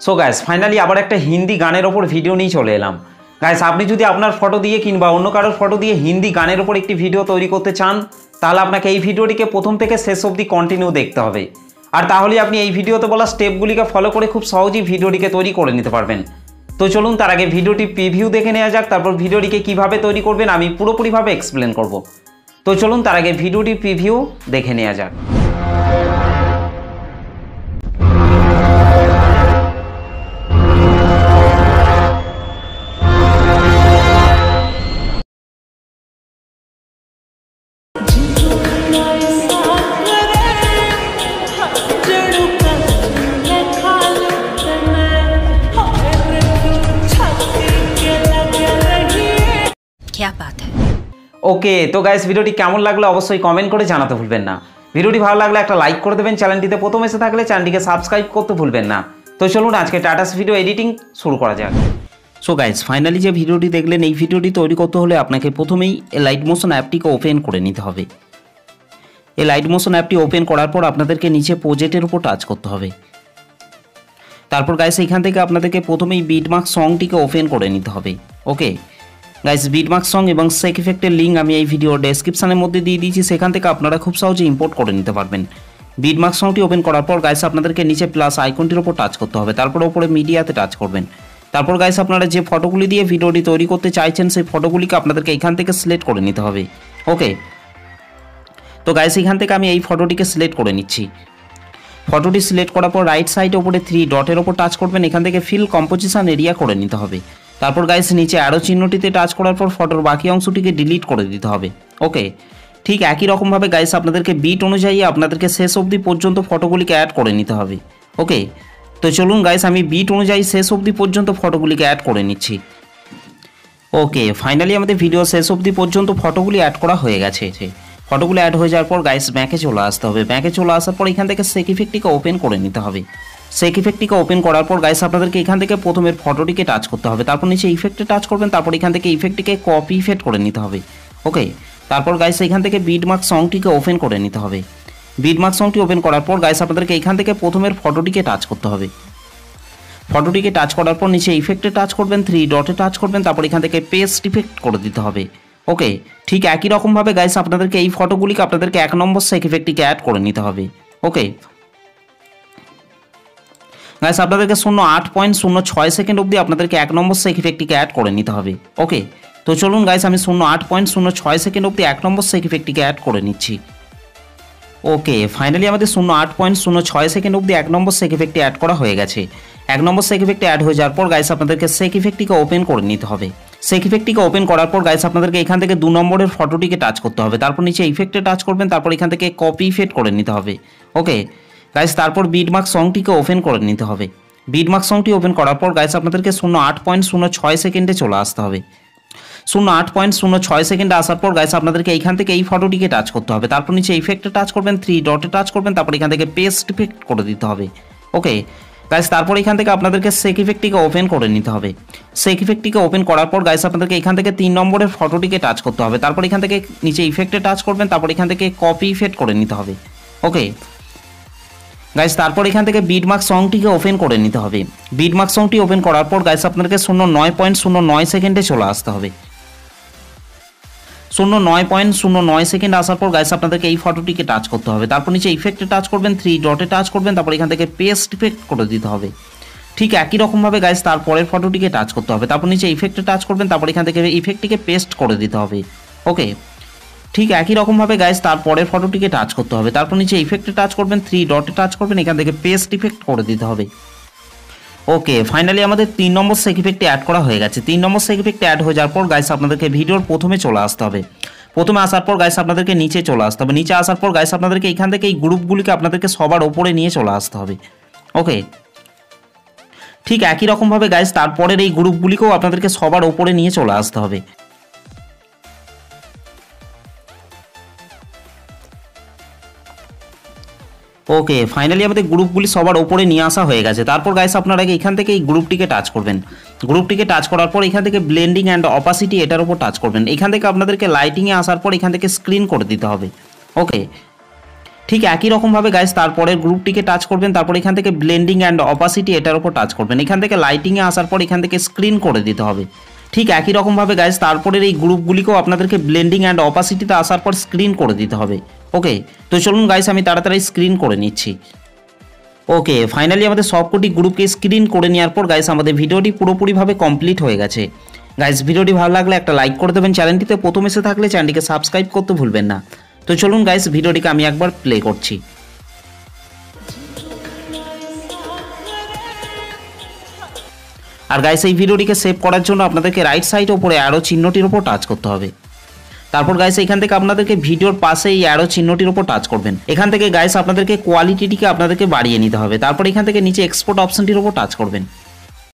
So guys finally আবার একটা হিন্দি গানের ওপর ভিডিও নিয়ে চলে এলাম। গাইস আপনি যদি আপনার ফটো দিয়ে কিংবা অন্য কারোর ফটো দিয়ে হিন্দি গানের ওপর একটি ভিডিও তৈরি করতে চান তাহলে আপনাকে এই ভিডিওটিকে প্রথম থেকে শেষ অবধি কন্টিনিউ দেখতে হবে। আর তাহলেই আপনি এই ভিডিওতে বলা স্টেপগুলিকে ফলো করে খুব সহজেই ভিডিওটিকে তৈরি করে নিতে পারবেন। তো চলুন তার আগে ভিডিওটি প্রিভিউ দেখে নেওয়া যাক, তারপর ভিডিওটিকে কিভাবে তৈরি করবেন আমি পুরোপুরিভাবে এক্সপ্লেন করব। তো চলুন তার আগে ভিডিওটি প্রিভিউ দেখে নেওয়া যাক। क्या बात है। ওকে, তো গাইস ভিডিওটি কেমন লাগলো অবশ্যই কমেন্ট করে জানাতে ভুলবেন না। ভিডিওটি ভালো লাগলে একটা লাইক করে দেবেন, চ্যানেলটিতে প্রথম এসে থাকলে চ্যানেলটিকে সাবস্ক্রাইব করতে ভুলবেন না। তো চলুন আজকে টাটাস ভিডিও এডিটিং শুরু করা যাক। সো গাইস ফাইনালি যে ভিডিওটি দেখলেন এই ভিডিওটি তৈরি করতে হলে আপনাকে প্রথমেই লাইট মোশন অ্যাপটিকে ওপেন করে নিতে হবে। এই লাইট মোশন অ্যাপটি ওপেন করার পর আপনাদেরকে নিচে প্রজেক্টের উপর টাচ করতে হবে। তারপর গাইস এখান থেকে আপনাদেরকে প্রথমেই বিটমার্ক সংটিকে ওপেন করে নিতে হবে। ওকে গাইস, বিটমার্ক সং এবং সেক ইফেক্টের লিঙ্ক আমি এই ভিডিওর ডেসক্রিপশনের মধ্যে দিয়ে দিয়েছি, সেখান থেকে আপনারা খুব সহজে ইম্পোর্ট করে নিতে পারবেন। বিটমার্ক সংটি ওপেন করার পর গাইস আপনাদেরকে নিচে প্লাস আইকনটির উপর টাচ করতে হবে, তারপর উপরে মিডিয়াতে টাচ করবেন। তারপর গাইস আপনারা যে ফটোগুলি দিয়ে ভিডিওটি তৈরি করতে চাইছেন সেই ফটোগুলিকে আপনাদেরকে এখান থেকে সিলেক্ট করে নিতে হবে। ওকে, তো গাইস এখান থেকে আমি এই ফটোটিকে সিলেক্ট করে নিচ্ছি। ফটোটি সিলেক্ট করার পর রাইট সাইডে উপরে 3 ডটের ওপর টাচ করবেন, এখান থেকে ফিল কম্পোজিশন এরিয়া করে নিতে হবে। তারপর গাইস নিচে অ্যারো চিহ্নটিতে টাচ করার পর ফটোর বাকি অংশটিকে ডিলিট করে দিতে হবে। ওকে, ঠিক একই রকমভাবে গাইস আপনাদেরকে বিট অনুযায়ী আপনাদেরকে শেষ অবধি পর্যন্ত ফটোগুলিকে অ্যাড করে নিতে হবে। ওকে, তো চলুন গাইস আমি বিট অনুযায়ী শেষ অবধি পর্যন্ত ফটোগুলিকে অ্যাড করে নিচ্ছি। ওকে, ফাইনালি আমাদের ভিডিও শেষ অবধি পর্যন্ত ফটোগুলি অ্যাড করা হয়ে গেছে। ফটোগুলো অ্যাড হয়ে যাওয়ার পর গাইস ব্যাকে চলে আসতে হবে। ব্যাকে চলে আসার পর এখান থেকে সেক ইফেক্টটিকে ওপেন করে নিতে হবে। সেক ইফেক্টটিকে ওপেন করার পর গাইস আপনাদেরকে এখান থেকে প্রথমের ফটোটিকে টাচ করতে হবে, তারপর নিচে ইফেক্টে টাচ করবেন, তারপর এখান থেকে ইফেক্টটিকে কপি ইফেক্ট করে নিতে হবে। ওকে, তারপর গাইস এখান থেকে বিটমার্ক সংটিকে ওপেন করে নিতে হবে। বিটমার্ক সংটি ওপেন করার পর গাইস আপনাদেরকে এখান থেকে প্রথমের ফটোটিকে টাচ করতে হবে। ফটোটিকে টাচ করার পর নিচে ইফেক্টে টাচ করবেন, 3 ডটে টাচ করবেন, তারপর এখান থেকে পেস্ট ইফেক্ট করে দিতে হবে। ওকে, ঠিক একই রকমভাবে গাইস আপনাদেরকে এই ফটোগুলিকে আপনাদেরকে 1 নম্বর সেক ইফেক্টটিকে অ্যাড করে নিতে হবে। ওকে গাইস আপনাদেরকে 08.06 সেকেন্ড অবধি আপনাদেরকে 1 নম্বর সেক ইফেক্টটিকে অ্যাড করে নিতে হবে। ওকে, তো চলুন গাইস আমি 08.06 সেকেন্ড অবধি 1 নম্বর সেক ইফেক্টটিকে অ্যাড করে নিচ্ছি। ওকে, ফাইনালি আমাদের 08.06 সেকেন্ড অবধি 1 নম্বর সেক ইফেক্টটি অ্যাড করা হয়ে গেছে। 1 নম্বর সেক ইফেক্টটি অ্যাড হয়ে যাওয়ার পর গাইস আপনাদেরকে সেক ইফেক্টটিকে ওপেন করে নিতে হবে। সেক ইফেক্টটিকে ওপেন করার পর গাইস আপনাদেরকে এখান থেকে 2 নম্বরের ফটোটিকে টাচ করতে হবে, তারপর নিচে ইফেক্টে টাচ করবেন, তারপর এখান থেকে কপি ইফেক্ট করে নিতে হবে। ওকে গাইস, তারপর বিটমার্ক সংটিকে ওপেন করে নিতে হবে। বিটমার্ক সংটি ওপেন করার পর গাইস আপনাদেরকে 08.06 সেকেন্ডে চলে আসতে হবে। 08.06 সেকেন্ডে আসার পর গাইস আপনাদেরকে এইখান থেকে এই ফটোটিকে টাচ করতে হবে, তারপর নিচে ইফেক্টে টাচ করবেন, 3 ডটে টাচ করবেন, তারপর এখান থেকে পেস্ট ইফেক্ট করে দিতে হবে। ওকে গাইস, তারপর এখান থেকে আপনাদেরকে সেক ইফেক্টটিকে ওপেন করে নিতে হবে। সেক ইফেক্টটিকে ওপেন করার পর গাইস আপনাদেরকে এখান থেকে 3 নম্বরের ফটোটিকে টাচ করতে হবে, তারপর এখান থেকে নিচে ইফেক্টে টাচ করবেন, তারপর এখান থেকে কপি ইফেক্ট করে নিতে হবে। ওকে গাইস, তারপর এখান থেকে বিটমার্ক সংটিকে ওপেন করে নিতে হবে। বিটমার্ক সংটি ওপেন করার পর গাইস আপনাদেরকে 09.09 সেকেন্ডে চলে আসতে হবে। 09.09 সেকেন্ড আসার পর গাইস আপনাদেরকে এই ফটোটিকে টাচ করতে হবে, তারপর নিচে ইফেক্টে টাচ করবেন, 3 ডটে টাচ করবেন, তারপর এখান থেকে পেস্ট ইফেক্ট করে দিতে হবে। ঠিক একই রকমভাবে গাইস তারপরের ফটোটিকে টাচ করতে হবে, তারপর নিচে ইফেক্টে টাচ করবেন, তারপর এখান থেকে ইফেক্টটিকে পেস্ট করে দিতে হবে। ওকে, ঠিক একই রকমভাবে গাইস তারপরের ফটোটিকে টাচ করতে হবে, তারপর নিচে ইফেক্টে টাচ করবেন, 3 ডটে টাচ করবেন, এখান থেকে পেস্ট ইফেক্ট করে দিতে হবে। ওকে, ফাইনালি আমাদের 3 নম্বর সেক ইফেক্টটি অ্যাড করা হয়ে গেছে। 3 নম্বর সেক ইফেক্টটি অ্যাড হয়ে যাওয়ার পর গাইস আপনাদেরকে ভিডিওর প্রথমে চলে আসতে হবে। প্রথমে আসার পর গাইস আপনাদেরকে নিচে চলে আসতে হবে। নিচে আসার পর গাইস আপনাদেরকে এখান থেকে এই গ্রুপগুলিকে আপনাদেরকে সবার ওপরে নিয়ে চলে আসতে হবে। ওকে, ঠিক একই রকমভাবে গাইস তারপরের এই গ্রুপগুলিকেও আপনাদেরকে সবার ওপরে নিয়ে চলে আসতে হবে। ওকে, ফাইনালি আমাদের গ্রুপগুলি সবার ওপরে নিয়ে আসা হয়ে গেছে। তারপর গাইস আপনারা এখান থেকে এই গ্রুপটিকে টাচ করবেন। গ্রুপটিকে টাচ করার পর এখান থেকে ব্লেন্ডিং অ্যান্ড অপাসিটি এটার উপর টাচ করবেন। এখান থেকে আপনাদেরকে লাইটিংয়ে আসার পর এখান থেকে স্ক্রিন করে দিতে হবে। ওকে ঠিক একই রকমভাবে গাইস তারপরের গ্রুপটিকে টাচ করবেন, তারপর এখান থেকে ব্লেন্ডিং অ্যান্ড অপাসিটি এটার উপর টাচ করবেন। এখান থেকে লাইটিংয়ে আসার পর এখান থেকে স্ক্রিন করে দিতে হবে। ঠিক একই রকমভাবে গাইস তারপরের এই গ্রুপগুলিকেও আপনাদেরকে ব্লেন্ডিং অ্যান্ড অপাসিটিতে আসার পর স্ক্রিন করে দিতে হবে। ওকে, তো চলুন গাইস আমি তাড়াতাড়ি স্ক্রিন করে নিচ্ছি। ওকে, ফাইনালি আমাদের সবকটি গ্রুপকে স্ক্রিন করে নেওয়ার পর গাইস আমাদের ভিডিওটি পুরোপুরিভাবে কমপ্লিট হয়ে গেছে। গাইস ভিডিওটি ভালো লাগলে একটা লাইক করে দেবেন, চ্যানেলটিতে প্রথম এসে থাকলে চ্যানেলটিকে সাবস্ক্রাইব করতে ভুলবেন না। তো চলুন গাইস ভিডিওটিকে আমি একবার প্লে করছি। আর গাইস এই ভিডিওটিকে সেভ করার জন্য আপনাদেরকে রাইট সাইড ওপরে অ্যারো চিহ্নটির উপর টাচ করতে হবে। তারপর গাইস এখান থেকে আপনাদেরকে ভিডিওর পাশে এই অ্যারো চিহ্নটির উপর টাচ করবেন। এখান থেকে গাইস আপনাদেরকে কোয়ালিটিটিকে আপনাদেরকে বাড়িয়ে নিতে হবে। তারপর এখান থেকে নিচে এক্সপোর্ট অপশনটির উপর টাচ করবেন।